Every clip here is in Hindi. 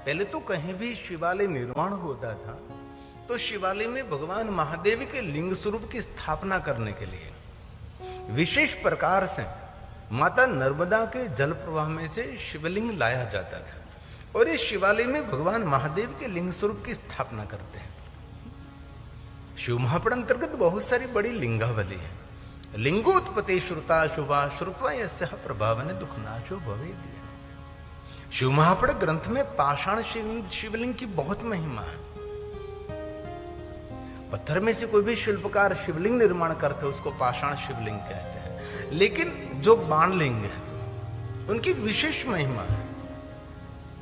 पहले तो कहीं भी शिवालय निर्माण होता था तो शिवालय में भगवान महादेव के लिंग स्वरूप की स्थापना करने के लिए विशेष प्रकार से माता नर्मदा के जल प्रवाह में से शिवलिंग लाया जाता था और इस शिवालय में भगवान महादेव के लिंग स्वरूप की स्थापना करते हैं। शिव महापुराण अंतर्गत बहुत सारी बड़ी लिंगावली है। लिंगोत्पत्ति श्रुता शुभा श्रुत्वा यस्य प्रभावन दुखनाशो भवेत्। शिव महापुराण ग्रंथ में पाषाण शिवलिंग की बहुत महिमा है। पत्थर में से कोई भी शिल्पकार शिवलिंग निर्माण करते उसको पाषाण शिवलिंग कहते हैं, लेकिन जो बाणलिंग है उनकी विशेष महिमा है।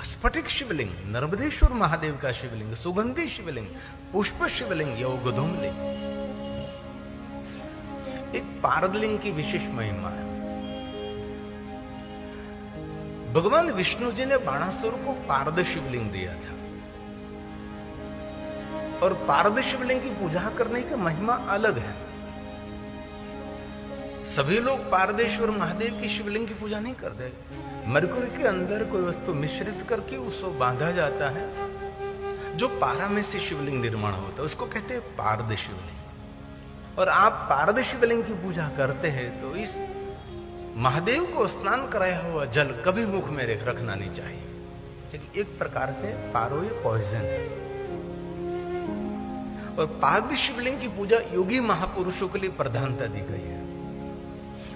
स्फटिक शिवलिंग, नर्मदेश्वर महादेव का शिवलिंग, सुगंधी शिवलिंग, पुष्प शिवलिंग, यौगधूम लिंग, एक पारदलिंग की विशेष महिमा है। भगवान विष्णु जी ने बाणासुर को पारद शिवलिंग दिया था और पारद शिवलिंग की पूजा करने की महिमा अलग है। सभी लोग पारदेश्वर महादेव की शिवलिंग की पूजा नहीं करते। मरकुरी के अंदर कोई वस्तु मिश्रित करके उसको बांधा जाता है, जो पारा में से शिवलिंग निर्माण होता है, उसको कहते हैं पारद शिवलिंग। और आप पारद शिवलिंग की पूजा करते हैं तो इस महादेव को स्नान कराया हुआ जल कभी मुख में रखना नहीं चाहिए, क्योंकि एक प्रकार से पारो ये पॉइजन है। और पारद शिवलिंग की पूजा योगी महापुरुषों के लिए प्रधानता दी गई है।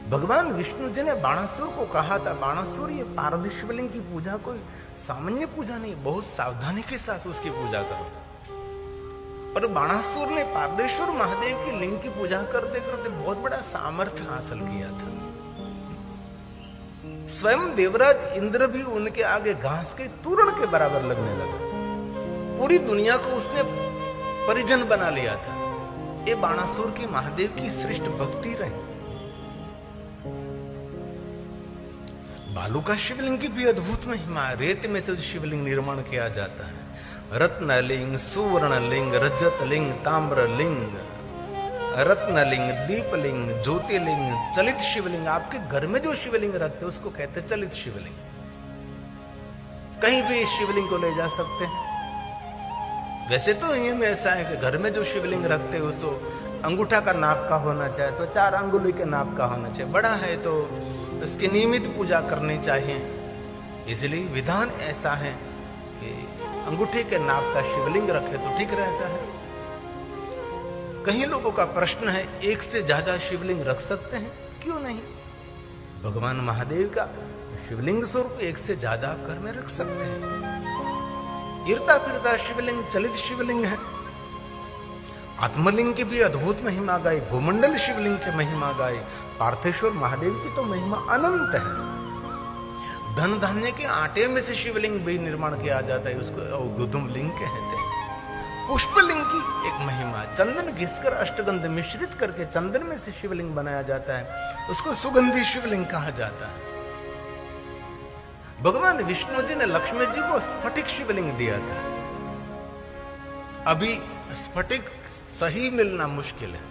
भगवान विष्णु जी ने बाणासुर को कहा था, बाणासुर ये पारद शिवलिंग की पूजा कोई सामान्य पूजा नहीं, बहुत सावधानी के साथ उसकी पूजा करो। और बाणासुर ने पारदेश्वर महादेव की लिंग की पूजा करते करते बहुत बड़ा सामर्थ्य हासिल किया था। स्वयं देवराज इंद्र भी उनके आगे घास के तूरण के बराबर लगने लगा। पूरी दुनिया को उसने परिजन बना लिया था। ये बाणासुर की महादेव की श्रेष्ठ भक्ति रही। बालू का शिवलिंग की भी अद्भुत महिमा है। रेत में से शिवलिंग निर्माण किया जाता है। रत्नलिंग, सुवर्णलिंग, रजतलिंग, ताम्रलिंग, रत्नलिंग, दीपलिंग, ज्योतिलिंग, चलित शिवलिंग। आपके घर में जो शिवलिंग रखते हैं उसको कहते हैं चलित शिवलिंग। कहीं भी इस शिवलिंग को ले जा सकते हैं। वैसे तो ये में ऐसा है कि घर में जो शिवलिंग रखते हैं उसको अंगूठा का नाप का होना चाहिए, तो 4 अंगुली के नाप का होना चाहिए। बड़ा है तो उसकी नियमित पूजा करनी चाहिए। इसलिए विधान ऐसा है कि अंगूठे के नाप का शिवलिंग रखे तो ठीक रहता है। कई लोगों का प्रश्न है, एक से ज्यादा शिवलिंग रख सकते हैं? क्यों नहीं? भगवान महादेव का शिवलिंग स्वरूप एक से ज्यादा आप घर में रख सकते हैं। इरता फिरता शिवलिंग चलित शिवलिंग है। आत्मलिंग की भी अद्भुत महिमा गाई, भूमंडल शिवलिंग की महिमा गाई। पार्थेश्वर महादेव की तो महिमा अनंत है। धन धान्य के आटे में से शिवलिंग भी निर्माण किया जाता है, उसको गुदुम लिंग कहते हैं। पुष्पलिंग की एक महिमा, चंदन घिसकर अष्टगंध मिश्रित करके चंदन में से शिवलिंग बनाया जाता है, उसको सुगंधी शिवलिंग कहा जाता है। भगवान विष्णु जी ने लक्ष्मी जी को स्फटिक शिवलिंग दिया था। अभी स्फटिक सही मिलना मुश्किल है,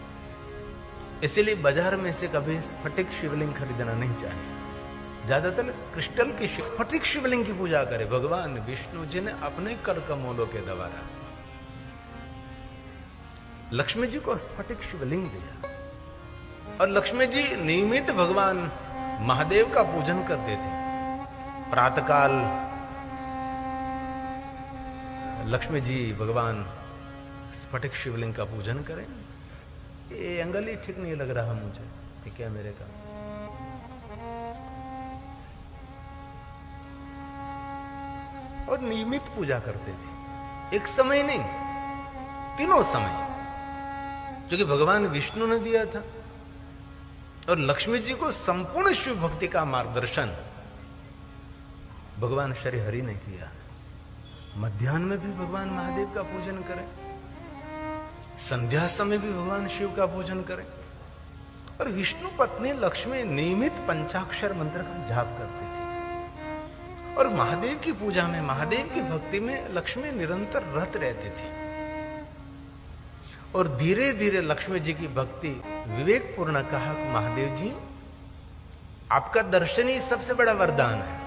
इसलिए बाजार में से कभी स्फटिक शिवलिंग खरीदना नहीं चाहिए। ज्यादातर क्रिस्टल की स्फटिक शिवलिंग की पूजा करें। भगवान विष्णु जी ने अपने कर कमलों के द्वारा लक्ष्मी जी को स्फटिक शिवलिंग दिया और लक्ष्मी जी नियमित भगवान महादेव का पूजन करते थे। प्रातःकाल लक्ष्मी जी भगवान स्फटिक शिवलिंग का पूजन करें। ये एंगल ही ठीक नहीं लग रहा मुझे, ये क्या मेरे का। और नियमित पूजा करते थे, एक समय नहीं, तीनों समय, जो कि भगवान विष्णु ने दिया था। और लक्ष्मी जी को संपूर्ण शिव भक्ति का मार्गदर्शन भगवान श्री हरि ने किया है। मध्याह्न में भी भगवान महादेव का पूजन करें, संध्या समय भी भगवान शिव का पूजन करें। और विष्णु पत्नी लक्ष्मी नियमित पंचाक्षर मंत्र का जाप करती थी। और महादेव की पूजा में, महादेव की भक्ति में लक्ष्मी निरंतर रत रहती थी। और धीरे धीरे लक्ष्मी जी की भक्ति विवेक पूर्ण कहा कि महादेव जी, आपका दर्शन ही सबसे बड़ा वरदान है।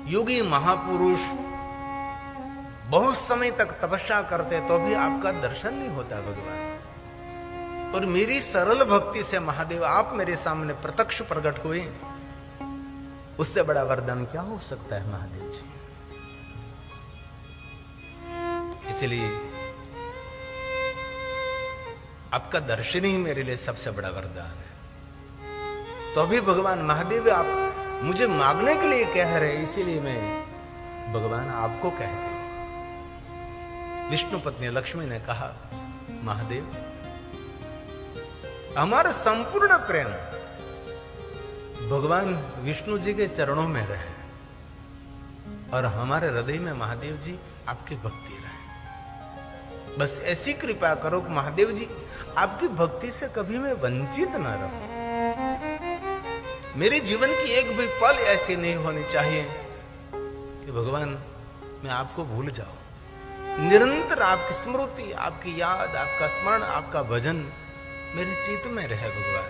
योगी महापुरुष बहुत समय तक तपस्या करते तो भी आपका दर्शन नहीं होता भगवान। और मेरी सरल भक्ति से महादेव आप मेरे सामने प्रत्यक्ष प्रकट हुए, उससे बड़ा वरदान क्या हो सकता है महादेव जी। इसलिए आपका दर्शन ही मेरे लिए सबसे बड़ा वरदान है। तो अभी भगवान महादेव आप मुझे मांगने के लिए कह रहे, इसीलिए मैं भगवान आपको कहते। विष्णु पत्नी लक्ष्मी ने कहा, महादेव हमारा संपूर्ण प्रेम भगवान विष्णु जी के चरणों में रहे और हमारे हृदय में महादेव जी आपकी भक्ति रहे। बस ऐसी कृपा करो कि महादेव जी आपकी भक्ति से कभी मैं वंचित ना रहूं। मेरे जीवन की एक भी पल ऐसी नहीं होनी चाहिए कि भगवान मैं आपको भूल जाऊं। निरंतर आपकी स्मृति, आपकी याद, आपका स्मरण, आपका भजन मेरे चित्त में रहे भगवान।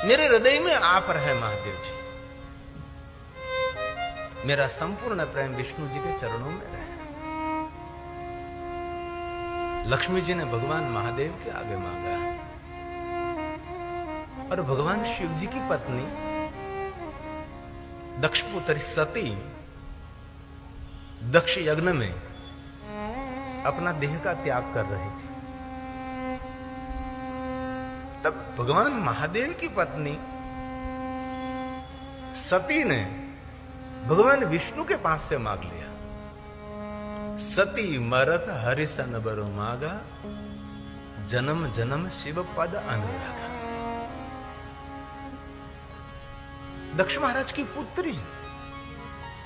मेरे हृदय में आप रहे महादेव जी। मेरा संपूर्ण प्रेम विष्णु जी के चरणों में रहे। लक्ष्मी जी ने भगवान महादेव के आगे मांगा है। और भगवान शिव जी की पत्नी दक्ष पुत्री सती दक्ष यज्ञ में अपना देह का त्याग कर रही थी। तब भगवान महादेव की पत्नी सती ने भगवान विष्णु के पास से मांग लिया, सती मरत हरिसन बरो मागा, जन्म जन्म शिव पद अनुरागा। दक्ष महाराज की पुत्री,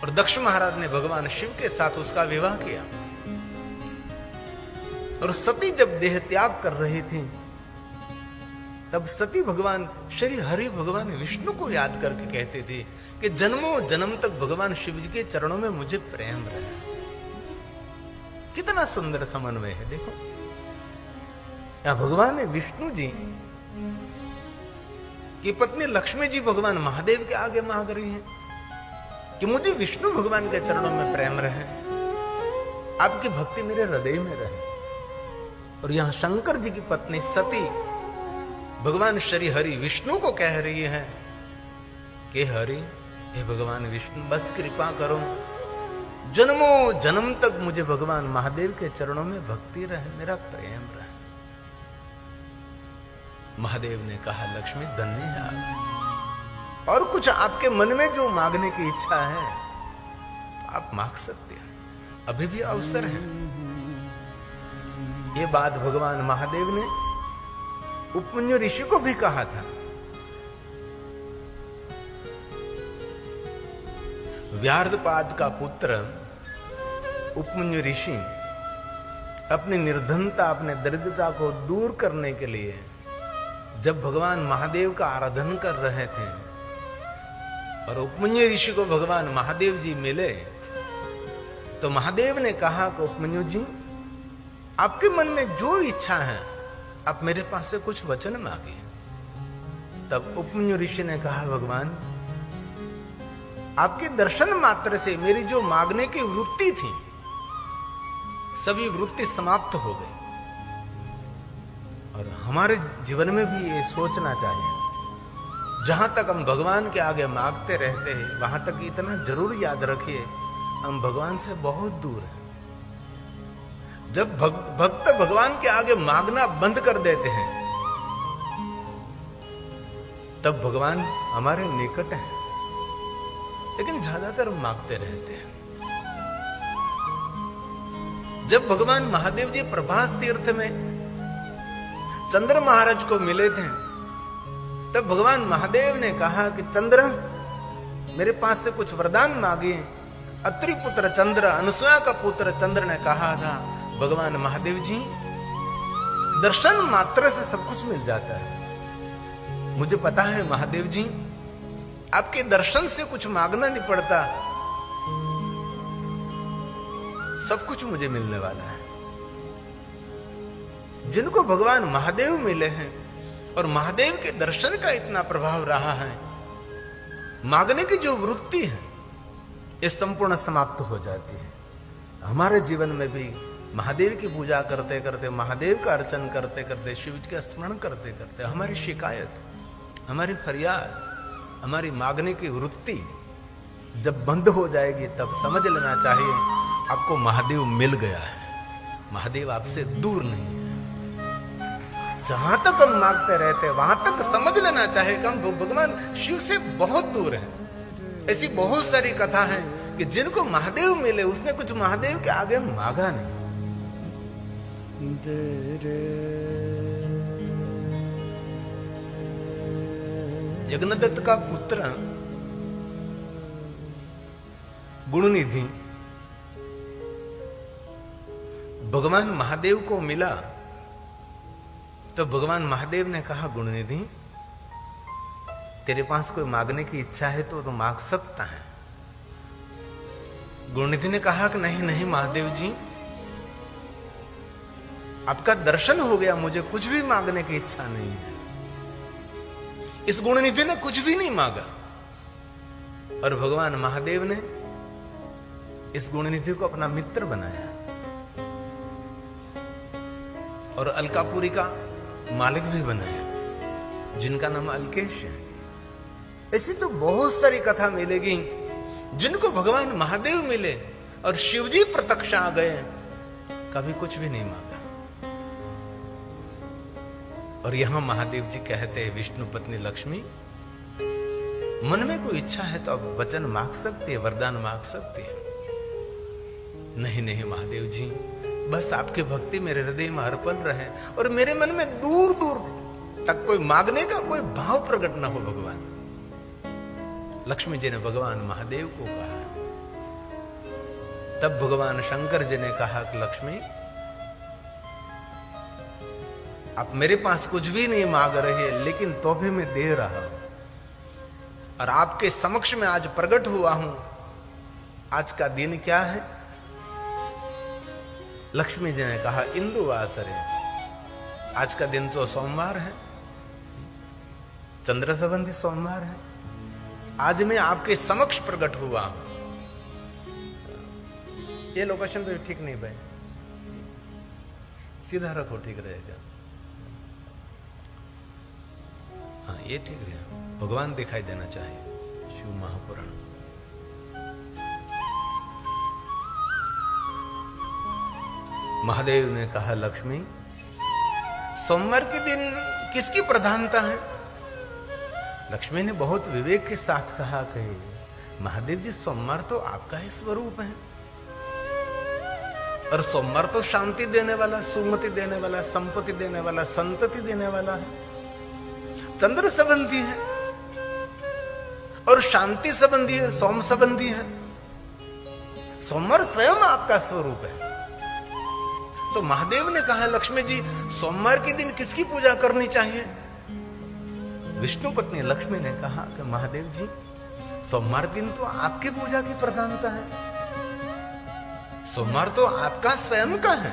और दक्ष महाराज ने भगवान शिव के साथ उसका विवाह किया। और सती जब देह त्याग कर रही थी तब सती भगवान श्री हरि भगवान विष्णु को याद करके कहते थे कि जन्मों जन्म तक भगवान शिव जी के चरणों में मुझे प्रेम रहा। कितना सुंदर समन्वय है देखो। या भगवान विष्णु जी की पत्नी लक्ष्मी जी भगवान महादेव के आगे मांग रही है कि मुझे विष्णु भगवान के चरणों में प्रेम रहे, आपकी भक्ति मेरे हृदय में रहे। और यहां शंकर जी की पत्नी सती भगवान श्री हरि विष्णु को कह रही है कि हरि, हे भगवान विष्णु बस कृपा करो, जन्मों जन्म तक मुझे भगवान महादेव के चरणों में भक्ति रहे, मेरा प्रेम रहे। महादेव ने कहा, लक्ष्मी धन्य है आप, और कुछ आपके मन में जो मांगने की इच्छा है तो आप मांग सकते हैं, अभी भी अवसर है। ये बात भगवान महादेव ने उपमन्यु ऋषि को भी कहा था। व्यार्धपाद का पुत्र उपमन्यु ऋषि अपनी निर्धनता, अपने दरिद्रता को दूर करने के लिए जब भगवान महादेव का आराधन कर रहे थे और उपमन्यु ऋषि को भगवान महादेव जी मिले तो महादेव ने कहा कि उपमन्यु जी आपके मन में जो इच्छा है आप मेरे पास से कुछ वचन मांगे। तब उपमन्यु ऋषि ने कहा, भगवान आपके दर्शन मात्र से मेरी जो मांगने की वृत्ति थी सभी वृत्ति समाप्त हो गई। और हमारे जीवन में भी ये सोचना चाहिए, जहां तक हम भगवान के आगे मांगते रहते हैं वहां तक इतना जरूर याद रखिए हम भगवान से बहुत दूर हैं। जब भक्त भगवान के आगे मांगना बंद कर देते हैं तब भगवान हमारे निकट है, लेकिन ज्यादातर मांगते रहते हैं। जब भगवान महादेव जी प्रभास तीर्थ में चंद्र महाराज को मिले थे तब भगवान महादेव ने कहा कि चंद्र मेरे पास से कुछ वरदान मांगिए। अत्रि पुत्र चंद्र, अनुसुया का पुत्र चंद्र ने कहा था, भगवान महादेव जी दर्शन मात्र से सब कुछ मिल जाता है। मुझे पता है महादेव जी आपके दर्शन से कुछ मांगना नहीं पड़ता, सब कुछ मुझे मिलने वाला है। जिनको भगवान महादेव मिले हैं और महादेव के दर्शन का इतना प्रभाव रहा है, मांगने की जो वृत्ति है ये संपूर्ण समाप्त हो जाती है। हमारे जीवन में भी महादेव की पूजा करते करते, महादेव का अर्चन करते करते, शिव जी का स्मरण करते करते हमारी शिकायत, हमारी फरियाद, हमारी मांगने की वृत्ति जब बंद हो जाएगी तब समझ लेना चाहिए आपको महादेव मिल गया है। महादेव आपसे दूर नहीं है। जहां तक हम मांगते रहते वहां तक समझ लेना चाहिए कि हम भगवान शिव से बहुत दूर हैं। ऐसी बहुत सारी कथा है कि जिनको महादेव मिले उसने कुछ महादेव के आगे मांगा नहीं। यज्ञदत्त का पुत्र गुणनिधि भगवान महादेव को मिला तो भगवान महादेव ने कहा, गुणनिधि तेरे पास कोई मांगने की इच्छा है तो मांग सकता है। गुणनिधि ने कहा कि नहीं नहीं महादेव जी, आपका दर्शन हो गया, मुझे कुछ भी मांगने की इच्छा नहीं है। इस गुणनिधि ने कुछ भी नहीं मांगा और भगवान महादेव ने इस गुणनिधि को अपना मित्र बनाया और अलकापुरी का मालिक भी बनाया, जिनका नाम अलकेश है। ऐसी तो बहुत सारी कथा मिलेगी जिनको भगवान महादेव मिले और शिवजी प्रत्यक्ष आ गए, कभी कुछ भी नहीं मांगा। और यहां महादेव जी कहते हैं, विष्णु पत्नी लक्ष्मी मन में कोई इच्छा है तो अब वचन मांग सकती है, वरदान मांग सकती है। नहीं नहीं महादेव जी, बस आपकी भक्ति मेरे हृदय में अर्पण रहे और मेरे मन में दूर दूर तक कोई मांगने का कोई भाव प्रकट न हो भगवान। लक्ष्मी जी ने भगवान महादेव को कहा। तब भगवान शंकर जी ने कहा कि लक्ष्मी, आप मेरे पास कुछ भी नहीं मांग रहे हैं, लेकिन तो भी मैं दे रहा हूं और आपके समक्ष में आज प्रकट हुआ हूं। आज का दिन क्या है? लक्ष्मी जी ने कहा, इंदुवासरे। आज का दिन तो सोमवार है, चंद्र संबंधी सोमवार है। आज मैं आपके समक्ष प्रकट हुआ हूं। ये लोकेशन तो ठीक नहीं भाई, सीधा रखो, ठीक रहेगा। हाँ ये ठीक है, भगवान दिखाई देना चाहिए। शिव महापुराण। महादेव ने कहा, लक्ष्मी सोमवार के दिन किसकी प्रधानता है? लक्ष्मी ने बहुत विवेक के साथ कहा कि महादेव जी, सोमवार तो आपका ही स्वरूप है और सोमवार तो शांति देने वाला, सुमति देने वाला, संपत्ति देने वाला, संतति देने वाला है। चंद्र संबंधी है और शांति संबंधी है, सोम संबंधी है। सोमवार स्वयं आपका स्वरूप है। तो महादेव ने कहा, लक्ष्मी जी सोमवार के दिन किसकी पूजा करनी चाहिए? विष्णु पत्नी लक्ष्मी ने कहा कि महादेव जी, सोमवार दिन तो आपकी पूजा की प्रधानता है। सोमवार तो आपका स्वयं का है।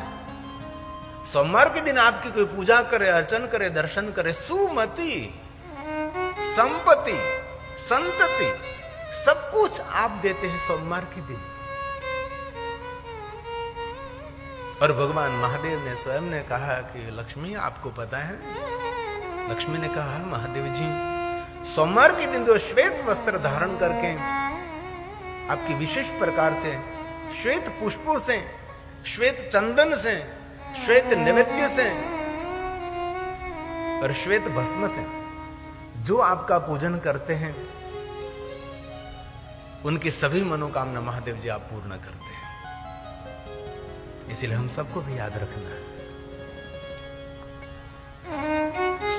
सोमवार के दिन आपकी कोई पूजा करे, अर्चन करे, दर्शन करे, सुमति, संपत्ति, संतति, सब कुछ आप देते हैं सोमवार के दिन। और भगवान महादेव ने स्वयं ने कहा कि लक्ष्मी, आपको पता है? लक्ष्मी ने कहा, महादेव जी, सोमवार के दिन जो श्वेत वस्त्र धारण करके आपकी विशेष प्रकार से श्वेत पुष्पों से, श्वेत चंदन से, श्वेत नैवेद्य से और श्वेत भस्म से जो आपका पूजन करते हैं, उनकी सभी मनोकामना महादेव जी आप पूर्ण करते हैं। इसलिए हम सबको भी याद रखना है,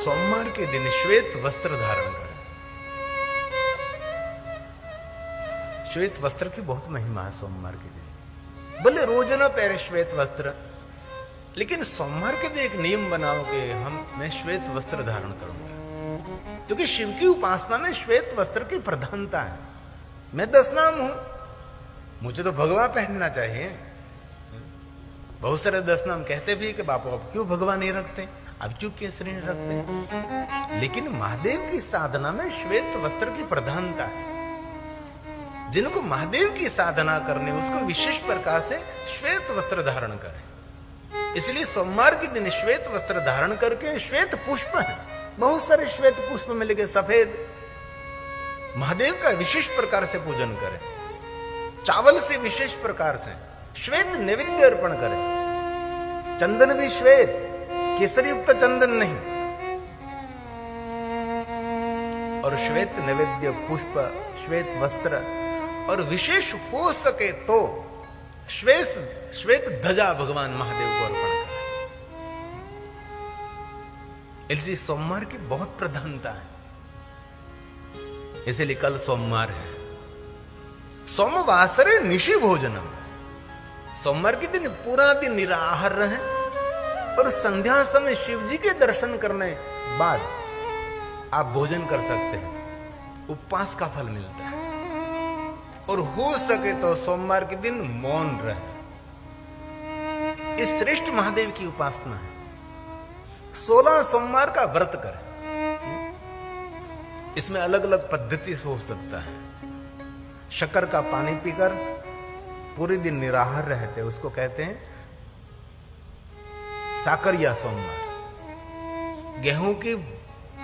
सोमवार के दिन श्वेत वस्त्र धारण करें। श्वेत वस्त्र की बहुत महिमा है सोमवार के दिन। भले रोज ना पहने श्वेत वस्त्र, लेकिन सोमवार के दिन एक नियम बनाओ कि मैं श्वेत वस्त्र धारण करूंगा, क्योंकि शिव की उपासना में श्वेत वस्त्र की प्रधानता है। मैं दशनाम हूं, मुझे तो भगवा पहनना चाहिए। बहुत सारे दशनाम कहते भी कि बापू अब क्यों भगवा नहीं रखते, अब क्यों केसरी नहीं रखते, लेकिन महादेव की साधना में श्वेत वस्त्र की प्रधानता है। जिनको महादेव की साधना करने, उसको विशेष प्रकार से श्वेत वस्त्र धारण करें। इसलिए सोमवार के दिन श्वेत वस्त्र धारण करके, श्वेत पुष्प है, बहुत सारे श्वेत पुष्प मिल गए सफेद, महादेव का विशेष प्रकार से पूजन करें। चावल से विशेष प्रकार से श्वेत नैवेद्य अर्पण करें। चंदन भी श्वेत, केसरी युक्त चंदन नहीं। और श्वेत नैवेद्य, पुष्प, श्वेत वस्त्र, और विशेष हो सके तो श्वेत ध्वजा भगवान महादेव को अर्पण करें। इसलिए सोमवार की बहुत प्रधानता है। इसलिए कल सोमवार है। सोमवासरे निशि भोजनम, सोमवार के दिन पूरा दिन निराहार रहें और संध्या समय शिव जी के दर्शन करने बाद आप भोजन कर सकते हैं, उपवास का फल मिलता है। और हो सके तो सोमवार के दिन मौन रहे। इस श्रेष्ठ महादेव की उपासना है। 16 सोमवार का व्रत करें। इसमें अलग अलग पद्धति हो सकता है। शक्कर का पानी पीकर पूरे दिन निराहार रहते, उसको कहते हैं साकरिया सोमवार। गेहूं की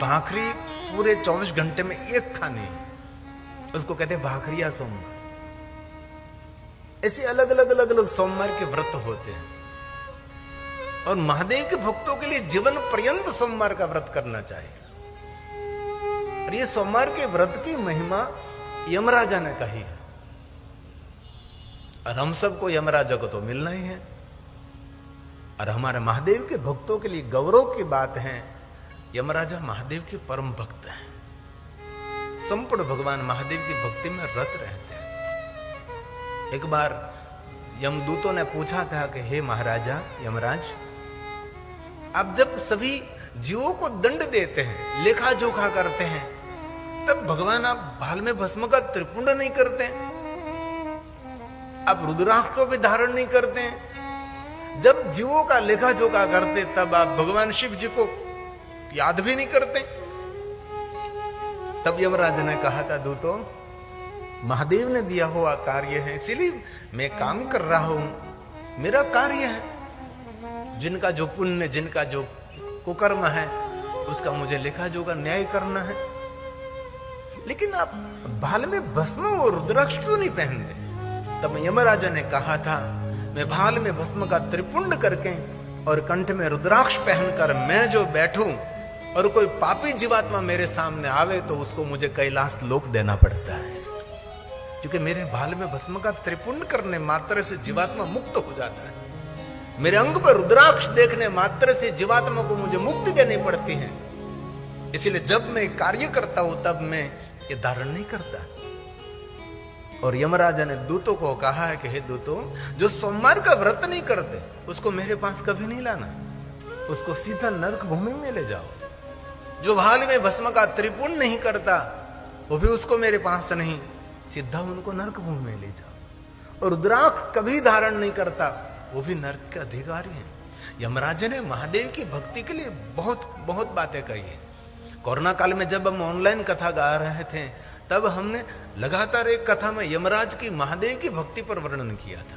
भाखरी पूरे 24 घंटे में एक खानी है, उसको कहते हैं भाखरिया सोमवार। ऐसे अलग अलग सोमवार के व्रत होते हैं। और महादेव के भक्तों के लिए जीवन पर्यंत सोमवार का व्रत करना चाहिए। और ये सोमवार के व्रत की महिमा यमराजा ने कही है, और हम सबको यमराजा को तो मिलना ही है। और हमारे महादेव के भक्तों के लिए गौरव की बात है, यमराजा महादेव के परम भक्त हैं। संपूर्ण भगवान महादेव की भक्ति में रत रहते हैं। एक बार यमदूतों ने पूछा था कि हे महाराजा यमराज, आप जब सभी जीवों को दंड देते हैं, लेखा जोखा करते हैं, तब भगवान आप भाल में भस्म का त्रिपुंड नहीं करते, आप रुद्राक्ष को भी धारण नहीं करते हैं। जब जीवों का लेखा जोखा करते तब आप भगवान शिव जी को याद भी नहीं करते। तब यमराज ने कहा था, दूतों, महादेव ने दिया हुआ कार्य है, इसीलिए मैं काम कर रहा हूं, मेरा कार्य है। जिनका जो पुण्य, जिनका जो कुकर्म है, उसका मुझे लेखा जोखा न्याय करना है। लेकिन आप भाल में भस्म और रुद्राक्ष क्यों नहीं पहनते? तब यमराजा ने कहा था, मैं भाल में भस्म का त्रिपुंड करके और कंठ में रुद्राक्ष पहनकर मैं जो बैठूं और कोई पापी जीवात्मा मेरे सामने आवे तो उसको मुझे कैलाश लोक देना पड़ता है, क्योंकि मेरे भाल में भस्म का त्रिपुंड करने मात्र से जीवात्मा मुक्त हो जाता है। मेरे अंग पर रुद्राक्ष देखने मात्र से जीवात्मा को मुझे मुक्ति देनी पड़ती है। इसलिए जब मैं कार्य करता हूं तब मैं ये धारण नहीं करता। और यमराजा ने दूतों को कहा है कि हे दूतों, जो सोमवार का व्रत नहीं करते उसको मेरे पास कभी नहीं लाना, उसको सीधा नरक भूमि में ले जाओ। जो भाल में भस्म का त्रिपुंड नहीं करता वो भी उसको मेरे पास नहीं, सीधा उनको नरक भूमि में ले जाओ। और रुद्राक्ष कभी धारण नहीं करता वो भी नरक के अधिकारी है। यमराजा ने महादेव की भक्ति के लिए बहुत बहुत बातें कही है। कोरोना काल में जब हम ऑनलाइन कथा गा रहे थे तब हमने लगातार एक कथा में यमराज की महादेव की भक्ति पर वर्णन किया था।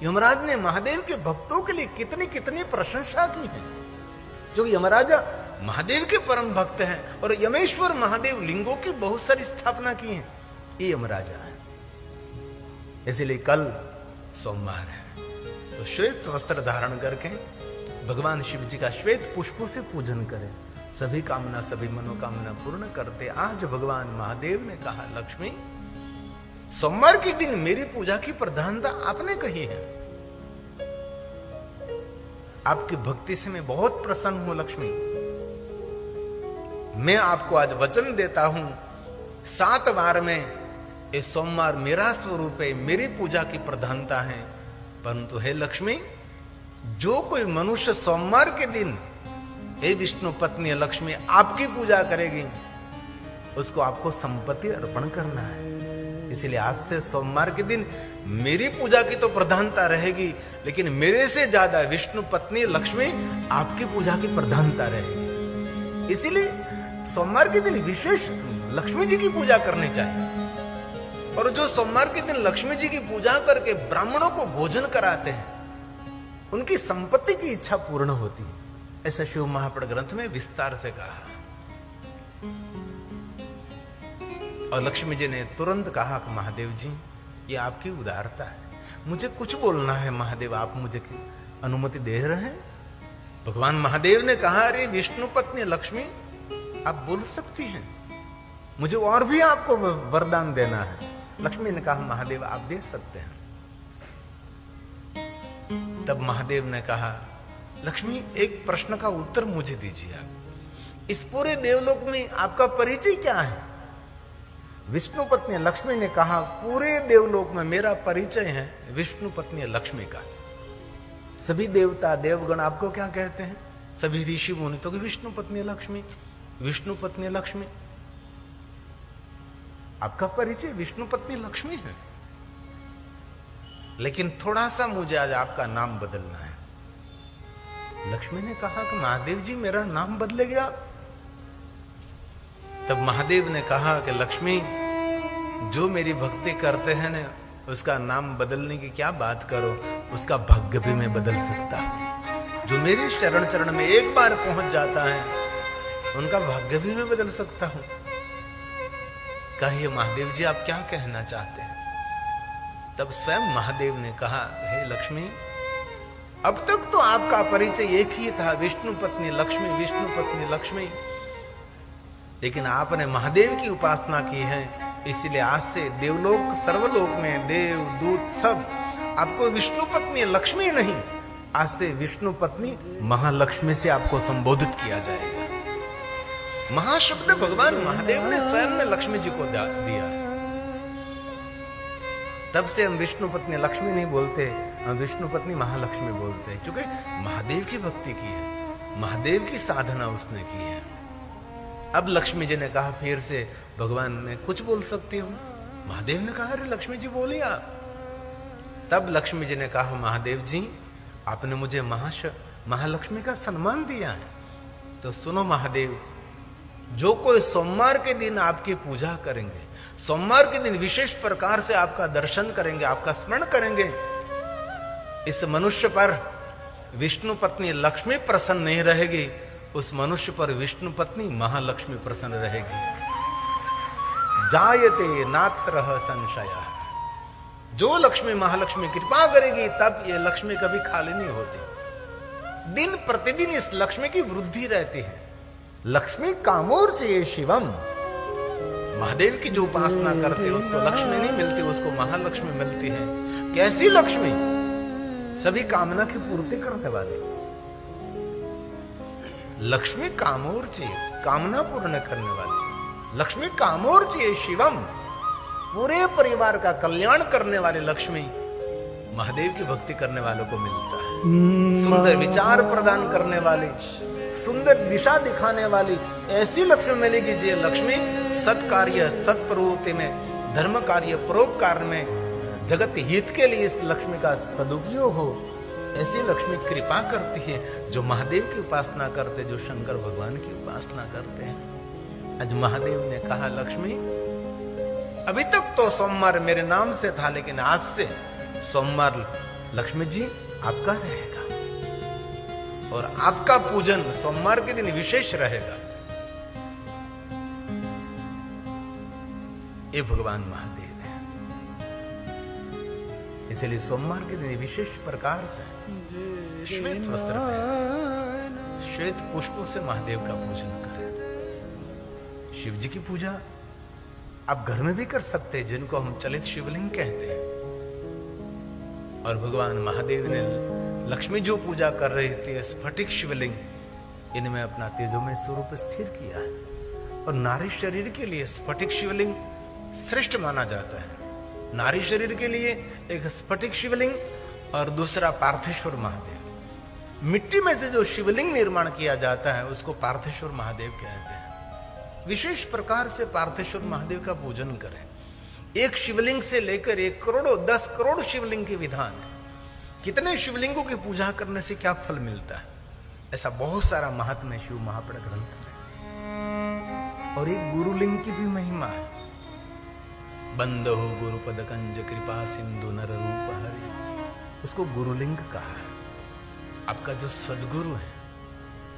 यमराज ने महादेव के भक्तों के लिए कितनी कितनी प्रशंसा की है। जो यमराजा महादेव के परम भक्त हैं और यमेश्वर महादेव लिंगों की बहुत सारी स्थापना की है, ये यमराजा है। इसलिए कल सोमवार है तो श्वेत वस्त्र धारण करके भगवान शिव जी का श्वेत पुष्पों से पूजन करें। सभी कामना, सभी मनोकामना पूर्ण करते। आज भगवान महादेव ने कहा, लक्ष्मी, सोमवार के दिन मेरी पूजा की प्रधानता आपने कही है। आपकी भक्ति से मैं बहुत प्रसन्न हूं लक्ष्मी। मैं आपको आज वचन देता हूं, 7 बार में ये सोमवार मेरा स्वरूप है, मेरी पूजा की प्रधानता है। परंतु हे लक्ष्मी, जो कोई मनुष्य सोमवार के दिन हे विष्णु पत्नी लक्ष्मी आपकी पूजा करेगी, उसको आपको संपत्ति अर्पण करना है। इसलिए आज से सोमवार के दिन मेरी पूजा की तो प्रधानता रहेगी, लेकिन मेरे से ज्यादा विष्णु पत्नी लक्ष्मी आपकी पूजा की प्रधानता रहेगी। इसीलिए सोमवार के दिन विशेष लक्ष्मी जी की पूजा करनी चाहिए। और जो सोमवार के दिन लक्ष्मी जी की पूजा करके ब्राह्मणों को भोजन कराते हैं, उनकी संपत्ति की इच्छा पूर्ण होती है। ऐसा शिव महापुराण ग्रंथ में विस्तार से कहा। और लक्ष्मी जी ने तुरंत कहा कि महादेव जी, ये आपकी उदारता है, मुझे कुछ बोलना है महादेव, आप मुझे अनुमति दे रहे हैं? भगवान महादेव ने कहा, अरे विष्णु पत्नी लक्ष्मी, आप बोल सकती हैं, मुझे और भी आपको वरदान देना है। लक्ष्मी ने कहा, महादेव आप दे सकते हैं। तब महादेव ने कहा, लक्ष्मी एक प्रश्न का उत्तर मुझे दीजिए आप, इस पूरे देवलोक में आपका परिचय क्या है? विष्णु पत्नी लक्ष्मी ने कहा, पूरे देवलोक में मेरा परिचय है विष्णु पत्नी लक्ष्मी का। सभी देवता देवगण आपको क्या कहते हैं? सभी ऋषि मुनि तो विष्णु पत्नी लक्ष्मी, विष्णु पत्नी लक्ष्मी। आपका परिचय विष्णु पत्नी लक्ष्मी है, लेकिन थोड़ा सा मुझे आज आपका नाम बदलना है। लक्ष्मी ने कहा कि महादेव जी मेरा नाम बदले गया। तब महादेव ने कहा कि लक्ष्मी, जो मेरी भक्ति करते हैं ना, उसका नाम बदलने की क्या बात करो, उसका भाग्य भी मैं बदल सकता हूं। जो मेरे चरण चरण में एक बार पहुंच जाता है, उनका भाग्य भी मैं बदल सकता हूं। कहिए महादेव जी आप क्या कहना चाहते हैं? तब स्वयं महादेव ने कहा, हे लक्ष्मी, अब तक तो आपका परिचय एक ही था, विष्णु पत्नी लक्ष्मी, विष्णु पत्नी लक्ष्मी। लेकिन आपने महादेव की उपासना की है, इसलिए आज से देवलोक सर्वलोक में देव दूत सब आपको विष्णु पत्नी लक्ष्मी नहीं, आज से विष्णु पत्नी महालक्ष्मी से आपको संबोधित किया जाएगा। महाशब्द भगवान महादेव ने स्वयं ने लक्ष्मी जी को दिया। तब से हम विष्णु पत्नी लक्ष्मी नहीं बोलते, हम विष्णु पत्नी महालक्ष्मी बोलते हैं, क्योंकि महादेव की भक्ति की है, महादेव की साधना उसने की है। अब लक्ष्मी जी ने कहा फिर से, भगवान मैं कुछ बोल सकती हूं? महादेव ने कहा, अरे लक्ष्मी जी बोलिए आप। तब लक्ष्मी जी ने कहा, महादेव जी आपने मुझे महालक्ष्मी का सम्मान दिया है, तो सुनो महादेव, जो कोई सोमवार के दिन आपकी पूजा करेंगे, सोमवार के दिन विशेष प्रकार से आपका दर्शन करेंगे, आपका स्मरण करेंगे, इस मनुष्य पर विष्णु पत्नी लक्ष्मी प्रसन्न नहीं रहेगी, उस मनुष्य पर विष्णु पत्नी महालक्ष्मी प्रसन्न रहेगी। जायते नात्र संशय, जो लक्ष्मी महालक्ष्मी कृपा करेगी तब ये लक्ष्मी कभी खाली नहीं होती। दिन प्रतिदिन इस लक्ष्मी की वृद्धि रहती है। लक्ष्मी कामोर्चये शिवम, महादेव की जो उपासना करते हैं उसको लक्ष्मी नहीं मिलती, उसको महालक्ष्मी मिलती है। कैसी लक्ष्मी? सभी कामना की पूर्ति करने वाली लक्ष्मी, कामोर्चये, कामना पूर्ण करने वाली लक्ष्मी, कामोर्चये शिवम, पूरे परिवार का कल्याण करने वाली लक्ष्मी महादेव की भक्ति करने वालों को मिलता है। सुंदर विचार प्रदान करने वाली, सुंदर दिशा दिखाने वाली ऐसी लक्ष्मी मिलेगी। जो लक्ष्मी सत कार्य, सत प्रवृत्ति में, धर्म कार्य, परोपकार में, जगत हित के लिए इस लक्ष्मी का सदुपयोग हो, ऐसी लक्ष्मी कृपा करती है। जो महादेव की उपासना करते, जो शंकर भगवान की उपासना करते हैं। आज महादेव ने कहा, लक्ष्मी अभी तक तो सोमवार मेरे नाम से था, लेकिन आज से सोमवार लक्ष्मी जी आपका रहेगा और आपका पूजन सोमवार के दिन विशेष रहेगा। ये भगवान महादेव है, इसलिए सोमवार के दिन विशेष प्रकार से श्वेत वस्त्र पहने, श्वेत पुष्पों से महादेव का पूजन करें। शिव जी की पूजा आप घर में भी कर सकते हैं, जिनको हम चलित शिवलिंग कहते हैं। और भगवान महादेव ने लक्ष्मी जो पूजा कर रही थी, स्फटिक शिवलिंग, इनमें अपना तेजोमय स्वरूप स्थिर किया है। और नारी शरीर के लिए स्फटिक शिवलिंग श्रेष्ठ माना जाता है। नारी शरीर के लिए एक स्फटिक शिवलिंग और दूसरा पार्थेश्वर महादेव। मिट्टी में से जो शिवलिंग निर्माण किया जाता है उसको पार्थेश्वर महादेव कहते हैं। विशेष प्रकार से पार्थेश्वर महादेव का पूजन करें। एक शिवलिंग से लेकर 1 करोड़ 10 करोड़ शिवलिंग के विधान है। कितने शिवलिंगों की पूजा करने से क्या फल मिलता है, ऐसा बहुत सारा महात्म्य शिव महापुराण ग्रंथ में। और एक गुरुलिंग की भी महिमा है। बंद हो गुरुपद कंज कृपा सिंधु नर रूप हरि, उसको गुरुलिंग कहा है। आपका जो सदगुरु है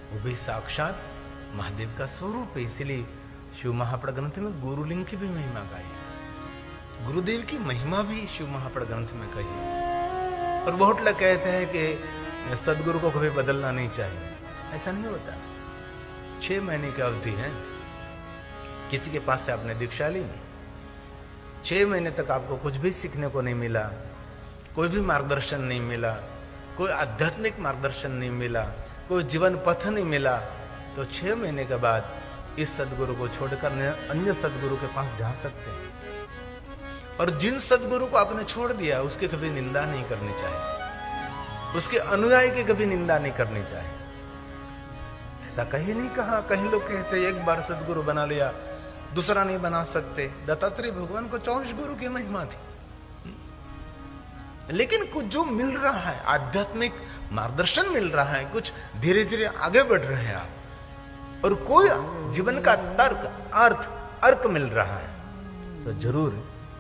वो भी साक्षात महादेव का स्वरूप है। इसलिए शिव महापड़ ग्रंथ में गुरुलिंग की भी महिमा गाई है, गुरुदेव की महिमा भी शिव महापड़ ग्रंथ में कही है। और बहुत लोग कहते हैं कि सदगुरु को कभी बदलना नहीं चाहिए, ऐसा नहीं होता। 6 महीने की अवधि है, किसी के पास से आपने दीक्षा ली, 6 महीने तक आपको कुछ भी सीखने को नहीं मिला, कोई भी मार्गदर्शन नहीं मिला, कोई आध्यात्मिक मार्गदर्शन नहीं मिला, कोई जीवन पथ नहीं मिला, तो 6 महीने के बाद इस सदगुरु को छोड़कर अन्य सदगुरु के पास जा सकते हैं। और जिन सदगुरु को आपने छोड़ दिया उसकी कभी निंदा नहीं करनी चाहिए, उसके अनुयायी की कभी निंदा नहीं करनी चाहिए। ऐसा कहीं नहीं कहा। कहीं लोग कहते एक बार सदगुरु बना लिया दूसरा नहीं बना सकते। दत्तात्रेय भगवान को 24 गुरु की महिमा थी, लेकिन कुछ जो मिल रहा है आध्यात्मिक मार्गदर्शन मिल रहा है, कुछ धीरे धीरे आगे बढ़ रहे हैं आप, और कोई जीवन का तर्क अर्थ मिल रहा है, तो जरूर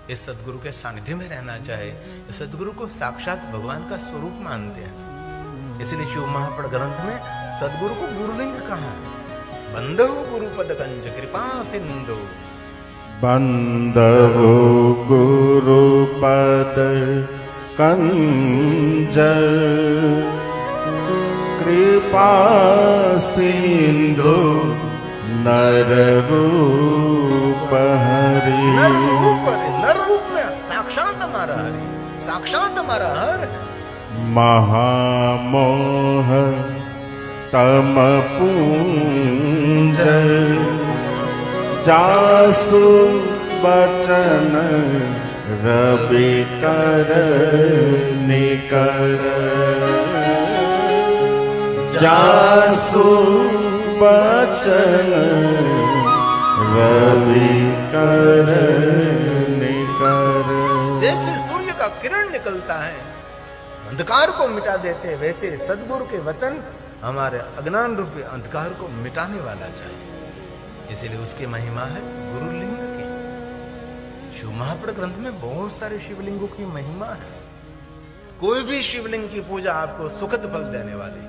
इस सदगुरु के सानिध्य में रहना चाहे। इस सदगुरु को साक्षात भगवान का स्वरूप मानते हैं। इसलिए शिव महापड़ ग्रंथ में सदगुरु को गुरुलिंग कहा है। बंदो गुरुपद कंज कृपा सिंधु, बंदो गुरुपद कंज कृपा सिंधु नर रूप हरि। नर रूप में साक्षात हमारा हरि, साक्षात हमारा हर। महामोह तम पूंज जासु बचन रवि कर निकर। जासु बचन रवि कर निकर। जैसे सूर्य का किरण निकलता है अंधकार को मिटा देते, वैसे सदगुरु के वचन हमारे अज्ञान रूपी अंधकार को मिटाने वाला चाहिए। इसीलिए उसकी महिमा है गुरुलिंग की। शिव महापड़ ग्रंथ में बहुत सारे शिवलिंगों की महिमा है। कोई भी शिवलिंग की पूजा आपको सुखद फल देने वाली।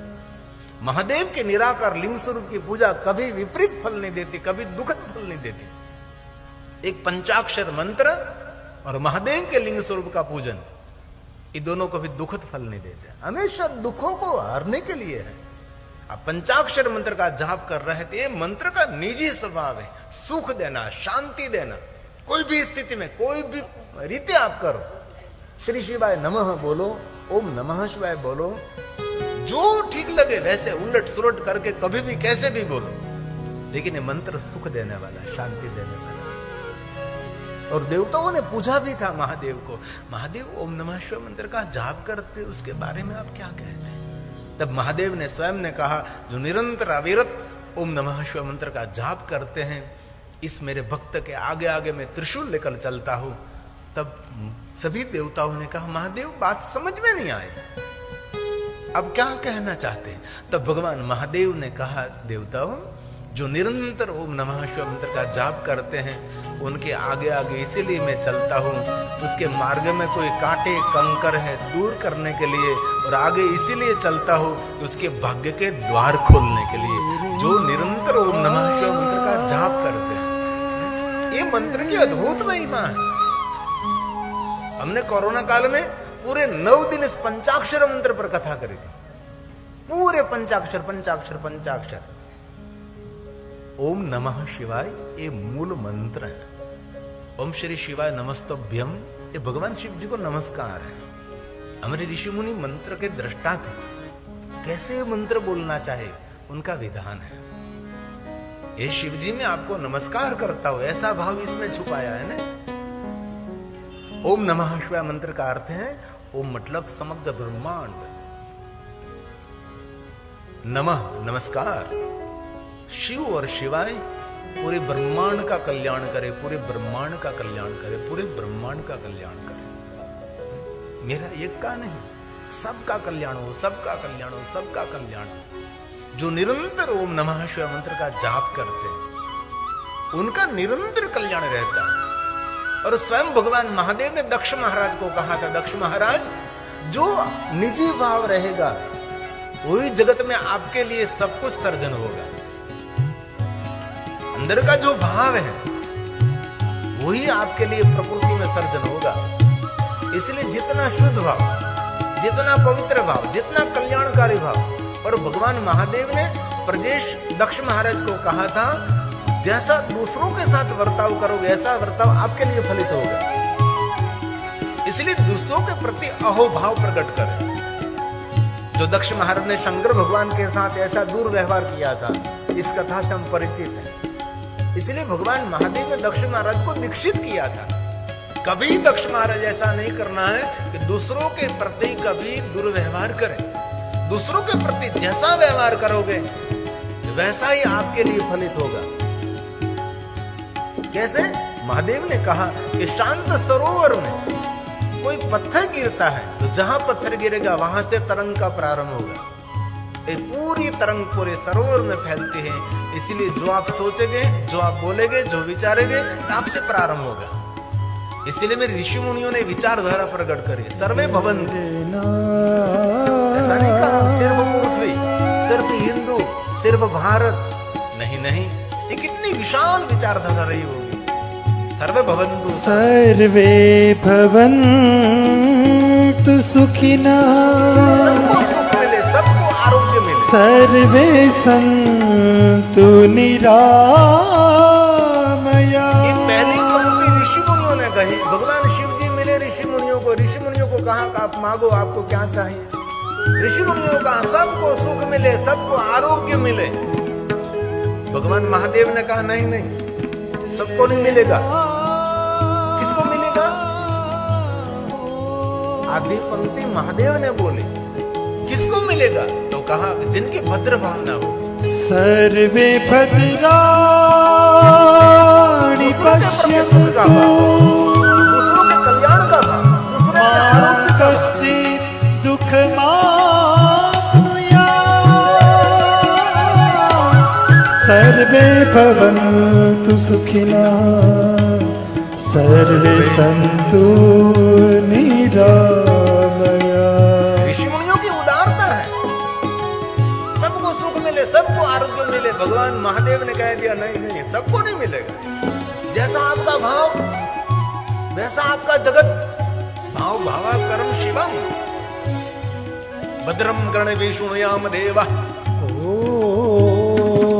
महादेव के निराकार लिंग स्वरूप की पूजा कभी विपरीत फल नहीं देती, कभी दुखद फल नहीं देती। एक पंचाक्षर मंत्र और महादेव के लिंग स्वरूप का पूजन, ये दोनों कभी दुखद फल नहीं देते, हमेशा दुखों को हारने के लिए है। आप पंचाक्षर मंत्र का जाप कर रहे थे, ये मंत्र का निजी स्वभाव है सुख देना, शांति देना। कोई भी स्थिति में कोई भी रीति आप करो, श्री शिवाय नमः बोलो, ओम नमः शिवाय बोलो, जो ठीक लगे वैसे उलट सुलट करके कभी भी कैसे भी बोलो, लेकिन ये मंत्र सुख देने वाला, शांति देने वाला। और देवताओं ने पूछा भी था महादेव को, महादेव ओम नमः शिवाय मंत्र का जाप करते, उसके बारे में आप क्या कहते हैं? तब महादेव ने स्वयं ने कहा, जो निरंतर अविरत ओम नमः शिवाय मंत्र का जाप करते हैं, इस मेरे भक्त के आगे आगे मैं त्रिशूल लेकर चलता हूं। तब सभी देवताओं ने कहा, महादेव बात समझ में नहीं आई, अब क्या कहना चाहते हैं? तब भगवान महादेव ने कहा, देवताओं जो निरंतर ओम नमः शिवाय मंत्र का जाप करते हैं, उनके आगे आगे इसीलिए मैं चलता हूँ, उसके मार्ग में कोई कांटे कंकर है दूर करने के लिए, और आगे इसीलिए चलता हूँ कि उसके भाग्य के द्वार खोलने के लिए। जो निरंतर ओम नमः शिवाय मंत्र का जाप करते हैं, ये मंत्र की अद्भुत महिमा है। हमने कोरोना काल में पूरे 9 दिन इस पंचाक्षर मंत्र पर कथा करी थी। पूरे पंचाक्षर पंचाक्षर पंचाक्षर। ओम नमः शिवाय ये मूल मंत्र है। ओम श्री शिवाय नमस्तभ्यम ये भगवान शिव जी को नमस्कार है। हमारे ऋषि मुनि मंत्र के दृष्टा थे, कैसे मंत्र बोलना चाहे उनका विधान है। ये शिव जी मैं आपको नमस्कार करता हूं, ऐसा भाव इसमें छुपाया है ना। ओम नमः शिवाय मंत्र का अर्थ है ओम मतलब समग्र ब्रह्मांड, नमः नमस्कार, शिव और शिवाय पूरे ब्रह्मांड का कल्याण करे, पूरे ब्रह्मांड का कल्याण करे, पूरे ब्रह्मांड का कल्याण करे। मेरा एक का नहीं, सबका कल्याण हो, सबका कल्याण हो, सबका कल्याण हो। जो निरंतर ओम नमः शिवाय मंत्र का जाप करते हैं, उनका निरंतर कल्याण रहता है। और स्वयं भगवान महादेव ने दक्ष महाराज को कहा था, दक्ष महाराज जो निजी भाव रहेगा वही जगत में आपके लिए सब कुछ सर्जन होगा। अंदर का जो भाव है वही आपके लिए प्रकृति में सर्जन होगा। इसलिए जितना शुद्ध भाव, जितना पवित्र भाव, जितना कल्याणकारी भाव, और भगवान महादेव ने प्रजेश दक्ष महाराज को कहा था जैसा दूसरों के साथ बर्ताव करोगे ऐसा बर्ताव आपके लिए फलित होगा। इसलिए दूसरों के प्रति अहोभाव प्रकट करें। जो दक्ष महाराज ने शंकर भगवान के साथ ऐसा दुर्व्यवहार किया था, इस कथा से हम परिचित हैं। इसलिए भगवान महादेव ने दक्ष महाराज को दीक्षित किया था। कभी दक्ष महाराज ऐसा नहीं करना है कि दूसरों के प्रति कभी दुर्व्यवहार करें। दूसरों के प्रति जैसा व्यवहार करोगे वैसा ही आपके लिए फलित होगा। कैसे? महादेव ने कहा कि शांत सरोवर में कोई पत्थर गिरता है तो जहां पत्थर गिरेगा वहां से तरंग का प्रारंभ होगा। ये पूरी तरंग पूरे सरोवर में फैलती है। इसलिए जो आप सोचेंगे, जो आप बोलेंगे, जो विचारेंगे, आपसे प्रारंभ होगा। इसलिए मेरे ऋषि मुनियों ने विचारधारा प्रकट करी, सर्वे भवन्ति। ऐसा नहीं कहा सिर्फ पृथ्वी, सिर्फ हिंदू, सिर्फ भारत, नहीं नहीं, ये कितनी विशाल विचारधारा रही होगी। सर्वे भवन्तु, सर्वे भवन्तु सुखिनः, सबको सुख मिले, सबको आरोग्य मिले। सर्वे सन्तु निरामया। ये पहली पंक्ति ऋषि मुनियों ने कही। भगवान शिव जी मिले ऋषि मुनियों को। ऋषि मुनियों को कहा कि आप मांगो, आपको क्या चाहिए। ऋषि मुनियों का सबको सुख मिले, सबको आरोग्य मिले। भगवान महादेव ने कहा नहीं नहीं, सबको नहीं मिलेगा। किसको मिलेगा? आधी पंक्ति महादेव ने बोली, किसको मिलेगा? तो कहा जिनकी भद्र भावना हो। सर्वे भद्राणि पश्यन्तु, सुख का भाव, दूसरों के कल्याण का भाव, दूसरों के आरोग्य का भाव। सर्वे भवन्तु सुखिनः, सर्वे सन्तु निरामया। ऋषि मुनियों की उदारता है, सबको सुख मिले, सबको आरोग्य मिले। भगवान महादेव ने कह दिया नहीं नहीं, सबको नहीं मिलेगा। जैसा आपका भाव वैसा आपका जगत। भाव भावा कर्म शिवम, भद्रम कर्णेभिः शृणुयाम देवा।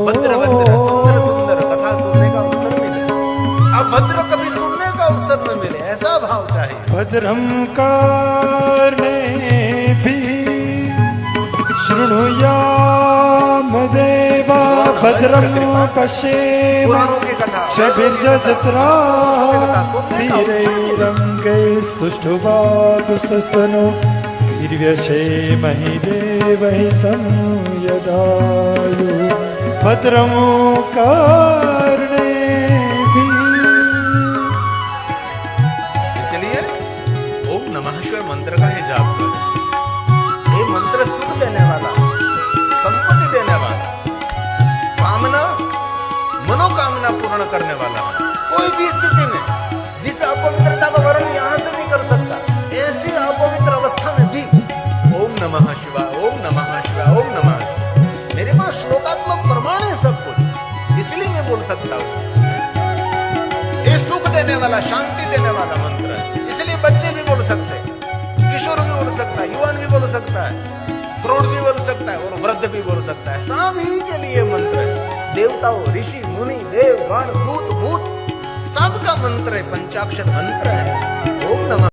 भद्र भद्र, सुंदर सुंदर कथा सुनने का अवसर मिले, अभद्र कभी सुनने का अवसर न मिले, ऐसा भाव चाहिए। भद्रं कर्णेभिः शृणुयाम देवा, भद्रं पश्येम शभिर्यजत्रा, स्थिरैरङ्गैस्तुष्टुवागुंसस्तनो वीर्यसेमहि देवहितं यदायुः। भद्रं कर्णेभिः। इसलिए ओम नमः शिवाय मंत्र का ही जाप करें। ये मंत्र सुख देने वाला, संपत्ति देने वाला, कामना मनोकामना पूर्ण करने वाला है। कोई भी स्थिति में जिस अपवित्रता का वर्णन यहां से नहीं कर सकता, ऐसी अपवित्र अवस्था में भी ओम नमः शिवाय, ओम नमः शिवाय, ओम नमः। मेरे पास श्लोकात्मक प्रमाण है सब कुछ, इसलिए मैं बोल सकता हूँ। ये सुख देने वाला, शांति देने वाला मंत्र है। इसलिए बच्चे भी बोल सकते हैं, किशोर भी बोल सकता है, युवान भी बोल सकता है, प्रौढ़ भी बोल सकता है और वृद्ध भी बोल सकता है। सभी के लिए मंत्र है। देवताओं, ऋषि मुनि, देव गण, दूत भूत, सबका मंत्र है, पंचाक्षर मंत्र है। ओम नमः।